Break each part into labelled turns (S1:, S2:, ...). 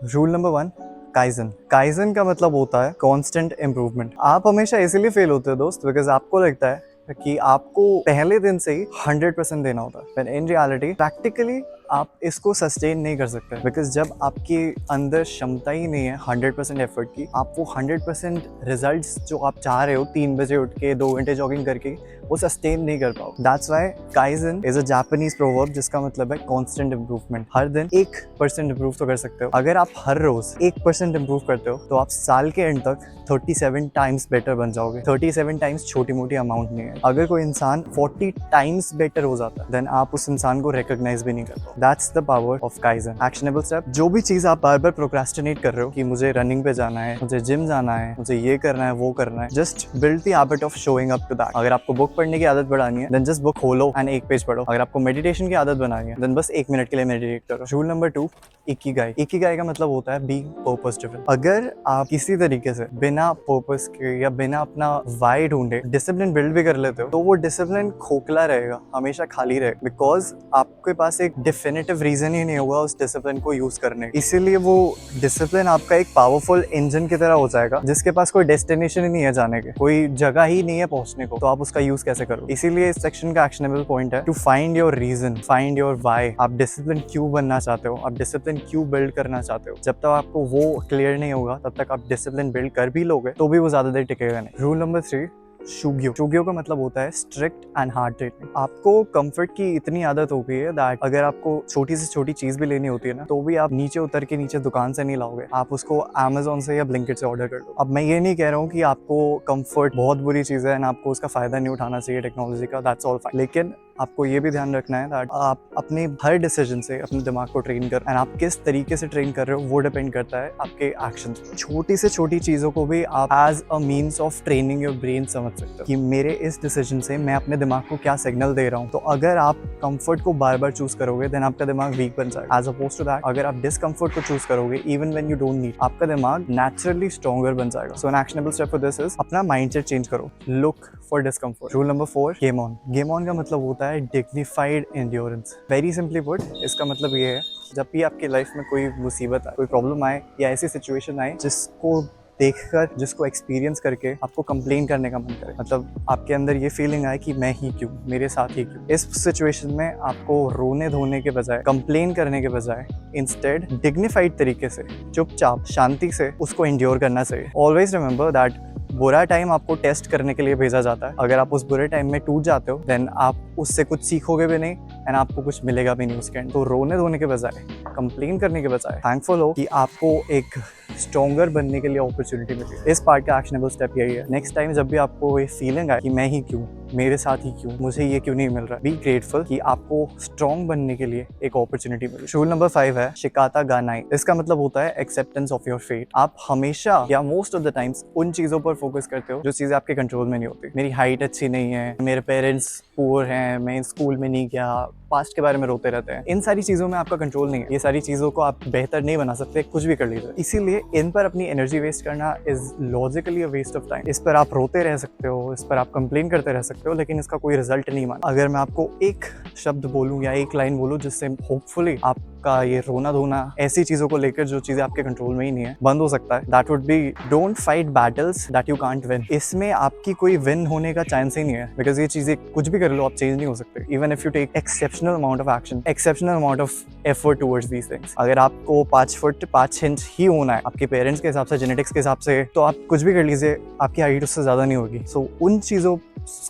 S1: Rule number 1, kaizen. Kaizen का मतलब होता है कांस्टेंट इम्प्रूवमेंट। आप हमेशा इसीलिए फेल होते हो दोस्त, बिकॉज आपको लगता है कि आपको पहले दिन से ही 100% देना होता है। इन रियलिटी प्रैक्टिकली आप इसको सस्टेन नहीं कर सकते, बिकॉज जब आपके अंदर क्षमता ही नहीं है 100% एफर्ट की, आप वो 100% रिजल्ट्स जो आप चाह रहे हो 3 बजे उठ के 2 घंटे जॉगिंग करके, वो सस्टेन नहीं कर पाओ। That's why kaizen is a Japanese proverb जिसका मतलब है कांस्टेंट इम्प्रूवमेंट। हर दिन 1% इम्प्रूव तो कर सकते हो। अगर आप हर रोज 1% इम्प्रूव करते हो तो आप साल के एंड तक 37 टाइम्स बेटर बन जाओगे। 37 टाइम्स छोटी मोटी अमाउंट नहीं है। अगर कोई इंसान 40 टाइम्स बेटर हो जाता है, देन आप उस इंसान को रिकॉग्नाइज भी नहीं कर पाओ। That's the power of kaizen. Actionable step, जो भी चीज आप बार बार प्रोक्रेस्टिनेट कर रहे हो कि मुझे रनिंग पे जाना है, मुझे जिम जाना है, मुझे ये करना है, वो करना है, just build the habit of showing up to that. अगर आपको बुक पढ़ने की आदत बढ़ानी है, देन जस्ट बुक खोलो एंड एक पेज पढ़ो। अगर आपको मेडिटेशन की आदत बनानी है, देन बस 1 मिनट के लिए मेडिटेट करो। Rule number 2, Ikigai. इकिगाई का मतलब होता है बीइंग पर्पस ड्रिवन। अगर आप किसी तरीके से बिना पर्पस के या बिना अपना वाई ढूंढे डिसिप्लिन बिल्ड भी कर लेते हो, तो वो डिसिप्लिन खोखला रहेगा, हमेशा खाली रहेगा, बिकॉज आपके पास एक डिफिनेटिव रीजन ही नहीं होगा उस डिसिप्लिन को यूज करने। इसीलिए वो डिसिप्लिन आपका एक पावरफुल इंजन की तरह हो जाएगा, जिसके पास कोई डेस्टिनेशन ही नहीं है जाने के, कोई जगह ही नहीं है पहुंचने को, तो आप उसका यूज कैसे करो। इसीलिए इस सेक्शन का एक्शनेबल पॉइंट है to find your reason, find your why. आप डिसिप्लिन क्यों बनना चाहते हो, आप डिसिप्लिन क्यों बिल्ड करना चाहते हो। जब तक आपको वो क्लियर नहीं होगा, तब तक आप डिसिप्लिन बिल्ड कर भी लोगे तो भी वो ज्यादा देर टिकेगा नहीं। Rule number 3, शुग्यो। शुग्यो का मतलब होता है स्ट्रिक्ट एंड हार्ड ट्रीटमेंट। आपको कंफर्ट की इतनी आदत हो गई है दैट अगर आपको छोटी से छोटी चीज भी लेनी होती है ना, तो भी आप नीचे उतर के नीचे दुकान से नहीं लाओगे, आप उसको Amazon से या ब्लिंकिट से ऑर्डर कर दो। अब मैं ये नहीं कह रहा हूँ कि आपको कंफर्ट बहुत बुरी चीज है एंड आपको उसका फायदा नहीं उठाना चाहिए टेक्नोलॉजी का, दैट्स ऑल फाइन, लेकिन आपको ये भी ध्यान रखना है दैट आप अपने हर डिसीजन से अपने दिमाग को ट्रेन कर, एंड आप किस तरीके से ट्रेन कर रहे हो वो डिपेंड करता है आपके एक्शंस पे। छोटी से छोटी चीजों को भी आप as a means of training your brain समझ सकते हो कि मेरे इस डिसीजन से मैं अपने दिमाग को क्या सिग्नल दे रहा हूँ। तो अगर आप कंफर्ट को बार बार चूज करोगे, देन आपका दिमाग वीक बन जाएगा। एज अपोज टू दैट, अगर आप डिस्कम्फर्ट को चूज करोगे even when you don't need, आपका दिमाग नेचुरली स्ट्रॉन्गर बन जाएगा। So an actionable step for this is अपना माइंडसेट चेंज करो, look for discomfort. Rule number 4, game on. Game on का मतलब होता है dignified endurance. Very simply put, इसका मतलब ये है जब भी आपकी लाइफ में कोई मुसीबत आए, कोई प्रॉब्लम आए या ऐसी सिचुएशन आए जिसको देखकर, जिसको एक्सपीरियंस करके आपको कंप्लेन करने का मन करे, मतलब आपके अंदर ये फीलिंग आए कि मैं ही क्यों, मेरे साथ ही क्यों, इस सिचुएशन में आपको रोने धोने के बजाय, कंप्लेन करने के बजाय, इंस्टेड डिग्निफाइड तरीके से, चुपचाप शांति से उसको एंड्योर करना चाहिए। ऑलवेज रिमेंबर दैट बुरा टाइम आपको टेस्ट करने के लिए भेजा जाता है। अगर आप उस बुरे टाइम में टूट जाते हो, देन आप उससे कुछ सीखोगे भी नहीं एंड आपको कुछ मिलेगा भी नहीं उसके एंड। तो रोने धोने के बजाय, कंप्लेन करने के बजाय थैंकफुल हो कि आपको एक स्ट्रॉन्गर बनने के लिए अपॉर्चुनिटी मिली। इस पार्ट का एक्शनेबल स्टेप यही है। नेक्स्ट टाइम जब भी आपको ये फीलिंग आए कि मैं ही क्यों, मेरे साथ ही क्यों, मुझे ये क्यों नहीं मिल रहा, बी ग्रेटफुल कि आपको स्ट्रॉन्ग बनने के लिए एक अपॉर्चुनिटी मिली। रूल नंबर 5 है शिकाता गा नाई। इसका मतलब होता है एक्सेप्टेंस ऑफ योर फेट। आप हमेशा या मोस्ट ऑफ द टाइम्स उन चीजों पर फोकस करते हो जो चीजें आपके कंट्रोल में नहीं होती। मेरी हाइट अच्छी नहीं है, मेरे पेरेंट्स पुअर हैं, मैं स्कूल में नहीं गया, पास्ट के बारे में रोते रहते हैं। इन सारी चीजों में आपका कंट्रोल नहीं है। ये सारी चीजों को आप बेहतर नहीं बना सकते, कुछ भी कर लीजिए। इसीलिए इन पर अपनी एनर्जी वेस्ट करना is logically a waste of time. इस पर आप रोते रह सकते हो, इस पर आप कंप्लेन करते रह सकते हो, लेकिन इसका कोई रिजल्ट नहीं माना। अगर मैं आपको एक शब्द बोलूं या एक लाइन बोलूं जिससे होपफुली आपका ये रोना धोना ऐसी चीजों को लेकर जो चीजें आपके कंट्रोल में ही नहीं है बंद हो सकता है, that would be don't fight battles that you can't win. इसमें आपकी कोई विन होने का चांस ही नहीं है, बिकॉज ये चीजें कुछ भी कर लो आप चेंज नहीं हो सकते। Even if you take exceptional amount of action, exceptional amount of effort towards these things. अगर आपको 5 फुट 5 इंच ही होना है आपके पेरेंट्स के हिसाब से, जेनेटिक्स के हिसाब से, तो आप कुछ भी कर लीजिए, आपकी हाइट उससे ज्यादा नहीं होगी। सो उन चीजों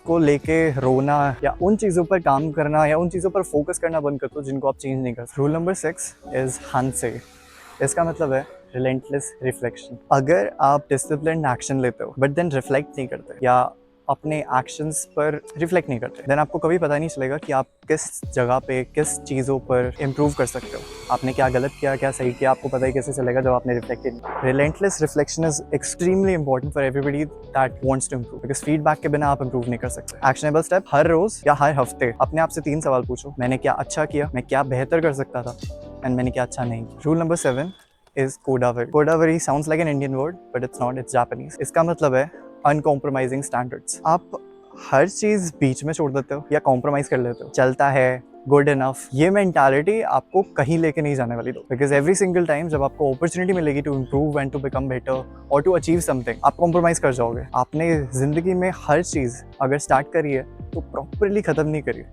S1: को लेके रोना या उन चीजों पर काम करना या उन चीजों पर फोकस करना बंद कर दो जिनको आप चेंज नहीं कर सकते। रूल नंबर 6 इज हंसे। इसका मतलब है रिलेंटलेस रिफ्लेक्शन। अगर आप डिसिप्लिन्ड एक्शन लेते हो बट देन रिफ्लेक्ट नहीं करते या अपने एक्शंस पर रिफ्लेक्ट नहीं करते, देन आपको कभी पता नहीं चलेगा कि आप किस जगह पे, किस चीज़ों पर इम्प्रूव कर सकते हो। आपने क्या गलत किया, क्या सही किया, आपको पता ही कैसे चलेगा जब आपने रिफ्लेक्ट नहीं। Relentless reflection is extremely important for everybody that wants to improve, because feedback के बिना आप इम्प्रूव नहीं कर सकते। एक्शनेबल स्टेप, हर रोज या हर हफ्ते अपने आप से 3 सवाल पूछो। मैंने क्या अच्छा किया, मैं क्या बेहतर कर सकता था, एंड मैंने क्या अच्छा नहीं किया। Rule number 7 is Kodavari. Kodavari sounds like an Indian word, but it's not, it's Japanese. इसका मतलब है अनकॉम्प्रोमाइजिंग स्टैंडर्ड्स। आप हर चीज बीच में छोड़ देते हो या कॉम्प्रोमाइज कर लेते हो। चलता है, गुड इनफ, ये मेंटालिटी आपको कहीं लेके नहीं जाने वाली। दो बिकॉज एवरी सिंगल टाइम जब आपको अपॉर्चुनिटी मिलेगी to improve and to become better और टू अचीव समथिंग, आप कॉम्प्रोमाइज कर जाओगे। आपने जिंदगी में हर चीज अगर स्टार्ट करी है तो प्रॉपरली खत्म नहीं करी।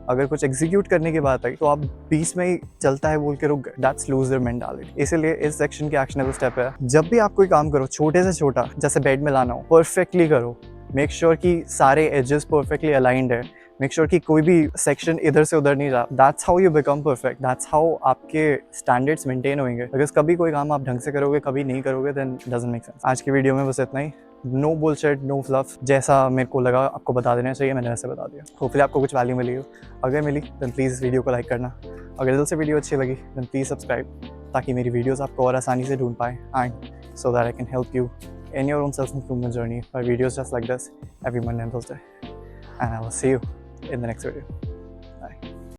S1: अगर कुछ एग्जीक्यूट करने की बात आई तो आप बीच में ही चलता है बोल के रुक गए, दैट्स लूजर मेंटालिटी। इसीलिए इस सेक्शन के एक्शनेबल स्टेप है, जब भी आप कोई काम करो छोटे से छोटा, जैसे बेड में लाना हो, परफेक्टली करो। मेक श्योर कि सारे एजेस परफेक्टली अलाइंड है। मेक श्योर कि कोई भी सेक्शन इधर से उधर नहीं जा। That's how you become perfect, that's how आपके स्टैंडर्ड्स मेंटेन होंगे। बिकॉज कभी कोई काम आप ढंग से करोगे, कभी नहीं करोगे, देन डजंट मेक सेंस। आज की वीडियो में बस इतना ही। नो बुलशिट, नो फ्लफ, जैसा मेरे को लगा आपको बता देना चाहिए मैंने वैसे बता दिया। होपफुली आपको कुछ वैल्यू मिली हो। अगर मिली देन प्लीज़ वीडियो को लाइक करना। अगर दिल से वीडियो अच्छी लगी देन प्लीज़ सब्सक्राइब, ताकि मेरी वीडियोस आपको और आसानी से ढूंढ पाए and so that I can help you in your own self-improvement journey by videos just like this every Monday and Thursday. And I will see you in the next video.